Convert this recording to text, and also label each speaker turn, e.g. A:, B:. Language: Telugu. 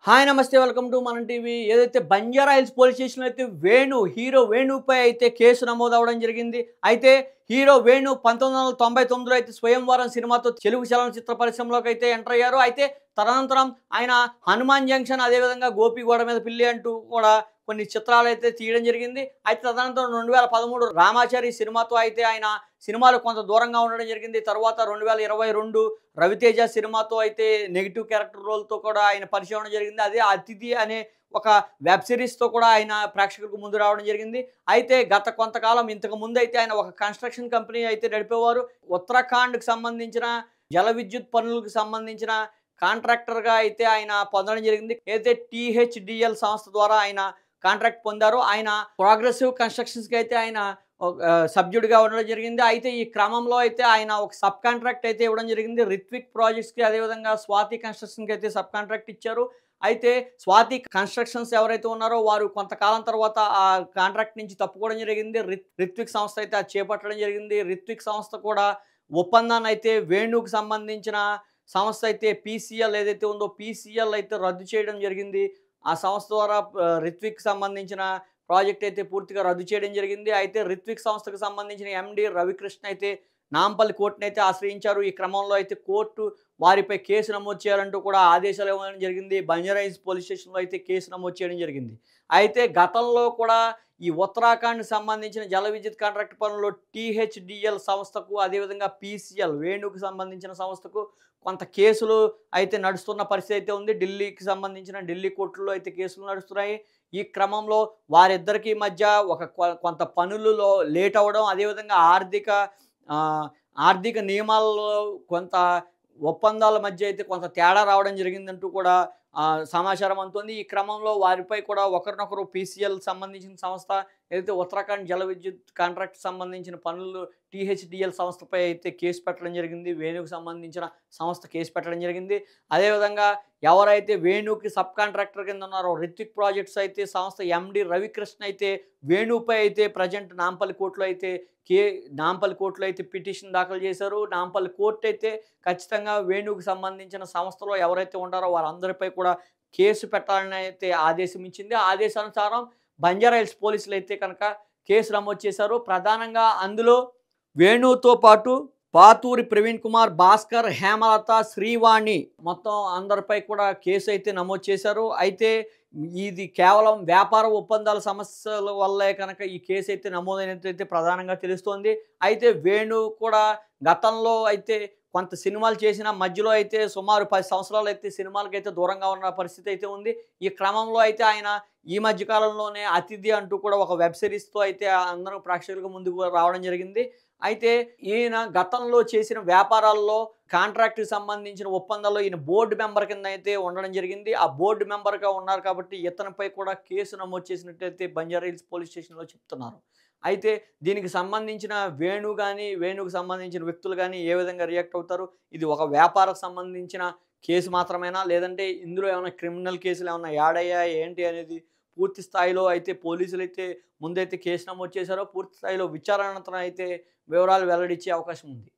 A: హాయ్ నమస్తే వెల్కమ్ టు మనం టీవీ. ఏదైతే బంజారా హిల్స్ పోలీస్ స్టేషన్‌లో అయితే హీరో వేణుపై అయితే కేసు నమోదవ్వడం జరిగింది. అయితే హీరో వేణు 1999లో అయితే 'స్వయంవరం' సినిమాతో తెలుగు చలనచిత్ర పరిశ్రమలోకి అయితే ఎంటర్ అయ్యారు. అయితే తదనంతరం ఆయన 'హనుమాన్ జంక్షన్' అదేవిధంగా 'గోపిగూడ మీద పిల్లి' అంటూ కూడా కొన్ని చిత్రాలైతే తీయడం జరిగింది. అయితే తదనంతరం 2013 రామాచారి సినిమాతో అయితే ఆయన సినిమాలు కొంత దూరంగా ఉండడం జరిగింది. తర్వాత 2022 రవితేజ సినిమాతో అయితే నెగెటివ్ క్యారెక్టర్ రోల్‌తో కూడా ఆయన పరిచయం అవ్వడం జరిగింది. అదే 'అతిథి' అనే ఒక వెబ్ సిరీస్‌తో కూడా ఆయన ప్రేక్షకులకు ముందు రావడం జరిగింది. అయితే గత కొంతకాలం ఇంతకు ముందైతే ఆయన ఒక కన్‌స్ట్రక్షన్ కంపెనీ అయితే నడిపేవారు. ఉత్తరాఖండ్‌కి సంబంధించిన జల విద్యుత్ పనులకు సంబంధించిన కాంట్రాక్టర్‌గా అయితే ఆయన పొందడం జరిగింది. ఏదైతే టీహెచ్‌డీఎల్ సంస్థ ద్వారా ఆయన కాంట్రాక్ట్ పొందారో ఆయన ప్రోగ్రెసివ్ కన్‌స్ట్రక్షన్స్‌కి అయితే ఆయన సభ్యుడిగా ఉండడం జరిగింది. అయితే ఈ క్రమంలో అయితే ఆయన ఒక సబ్ కాంట్రాక్ట్ అయితే ఇవ్వడం జరిగింది. 'రిత్విక్ ప్రాజెక్ట్స్‌కి' అదేవిధంగా 'స్వాతి కన్‌స్ట్రక్షన్స్‌కి' అయితే సబ్ కాంట్రాక్ట్ ఇచ్చారు. అయితే 'స్వాతి కన్‌స్ట్రక్షన్స్' ఎవరైతే ఉన్నారో వారు కొంతకాలం తర్వాత ఆ కాంట్రాక్ట్ నుంచి తప్పుకోవడం జరిగింది. 'రిత్విక్' సంస్థ అయితే అది చేపట్టడం జరిగింది. 'రిత్విక్' సంస్థ కూడా ఒప్పందాన్ని అయితే వేణుకి సంబంధించిన సంస్థ అయితే పీసీఎల్ ఏదైతే ఉందో పీసీఎల్ అయితే రద్దు చేయడం జరిగింది. ఆ సంస్థ ద్వారా 'రిత్విక్‌కి' సంబంధించిన ప్రాజెక్ట్ అయితే పూర్తిగా రద్దు చేయడం జరిగింది. అయితే 'రిత్విక్' సంస్థకు సంబంధించిన ఎండీ రవికృష్ణ అయితే నాంపల్లి కోర్టునైతే ఆశ్రయించారు. ఈ క్రమంలో అయితే కోర్టు వారిపై కేసు నమోదు చేయాలంటూ కూడా ఆదేశాలు ఇవ్వడం జరిగింది. బంజారాహిల్స్ పోలీస్ స్టేషన్‌లో అయితే కేసు నమోదు చేయడం జరిగింది. అయితే గతంలో కూడా ఈ ఉత్తరాఖండ్‌కి సంబంధించిన జల విద్యుత్ కాంట్రాక్ట్ పనుల్లో టీహెచ్‌డీఎల్ సంస్థకు అదేవిధంగా పీసీఎల్ వేణుకు సంబంధించిన సంస్థకు కొంత కేసులు అయితే నడుస్తున్న పరిస్థితి అయితే ఉంది. ఢిల్లీకి సంబంధించిన ఢిల్లీ కోర్టుల్లో అయితే కేసులు నడుస్తున్నాయి. ఈ క్రమంలో వారిద్దరికీ మధ్య ఒక కొంత పనులలో లేట్ అవ్వడం, అదేవిధంగా ఆహ్, ఆర్థిక నియమాల్లో కొంత ఒప్పందాల మధ్య అయితే కొంత తేడా రావడం జరిగిందంటూ కూడా సమాచారం అందుతోంది. ఈ క్రమంలో వారిపై కూడా ఒకరినొకరు పీసీఎల్ సంబంధించిన సంస్థ ఏదైతే ఉత్తరాఖండ్ జల విద్యుత్ కాంట్రాక్ట్ సంబంధించిన పనులు టీహెచ్‌డీఎల్ సంస్థపై అయితే కేసు పెట్టడం జరిగింది. వేణుకు సంబంధించిన సంస్థ కేసు పెట్టడం జరిగింది. అదేవిధంగా ఎవరైతే వేణుకి సబ్ కాంట్రాక్టర్ కింద ఉన్నారో 'రిత్విక్ ప్రాజెక్ట్స్' అయితే సంస్థ ఎండీ రవికృష్ణ అయితే వేణుపై అయితే ప్రెజెంట్ నాంపల్లి కోర్టులో అయితే పిటిషన్ దాఖలు చేశారు. నాంపల్లి కోర్ట్ అయితే ఖచ్చితంగా వేణుకి సంబంధించిన సంస్థలో ఎవరైతే ఉంటారో వారందరిపై కూడా కేసు పెట్టాలని అయితే ఆదేశం ఇచ్చింది. ఆ ఆదేశానుసారం బంజారాహిల్స్ పోలీసులైతే కనుక కేసు నమోదు చేశారు. ప్రధానంగా అందులో వేణుతో పాటు పాతూరి ప్రవీణ్ కుమార్, భాస్కర్, హేమలత, శ్రీవాణి మొత్తం అందరిపై కూడా కేసు అయితే నమోదు చేశారు. అయితే ఇది కేవలం వ్యాపార ఒప్పందాల సమస్యల వల్లే కనుక ఈ కేసు అయితే నమోదైనట్టయితే ప్రధానంగా తెలుస్తోంది. అయితే వేణు కూడా గతంలో అయితే కొంత సినిమాలు చేసిన మధ్యలో అయితే సుమారు 10 సంవత్సరాలు అయితే సినిమాలకైతే దూరంగా ఉన్న పరిస్థితి అయితే ఉంది. ఈ క్రమంలో అయితే ఆయన ఈ మధ్య కాలంలోనే 'అతిథి' అంటూ కూడా ఒక వెబ్ సిరీస్‌తో అయితే అందరూ ప్రేక్షకులకు ముందుకు రావడం జరిగింది. అయితే ఈయన గతంలో చేసిన వ్యాపారాల్లో కాంట్రాక్ట్‌కి సంబంధించిన ఒప్పందాల్లో ఈయన బోర్డ్ మెంబర్ కింద అయితే ఉండడం జరిగింది. ఆ బోర్డ్ మెంబర్‌గా ఉన్నారు కాబట్టి ఇతనిపై కూడా కేసు నమోదు చేసినట్టయితే బంజారాహిల్స్ పోలీస్ స్టేషన్‌లో చెప్తున్నారు. అయితే దీనికి సంబంధించిన వేణుకి సంబంధించిన వ్యక్తులు గాని ఏ విధంగా రియాక్ట్ అవుతారు? ఇది ఒక వ్యాపారకు సంబంధించిన కేసు మాత్రమేనా? లేదంటే ఇందులో ఏమైనా క్రిమినల్ కేసులు ఏమన్నా యాడ్ అయ్యాయా ఏంటి అనేది పూర్తి స్థాయిలో అయితే పోలీసులైతే ముందైతే కేసు నమోదు చేశారో పూర్తి స్థాయిలో విచారణ అనంతరం అయితే వివరాలు వెల్లడించే అవకాశం ఉంది.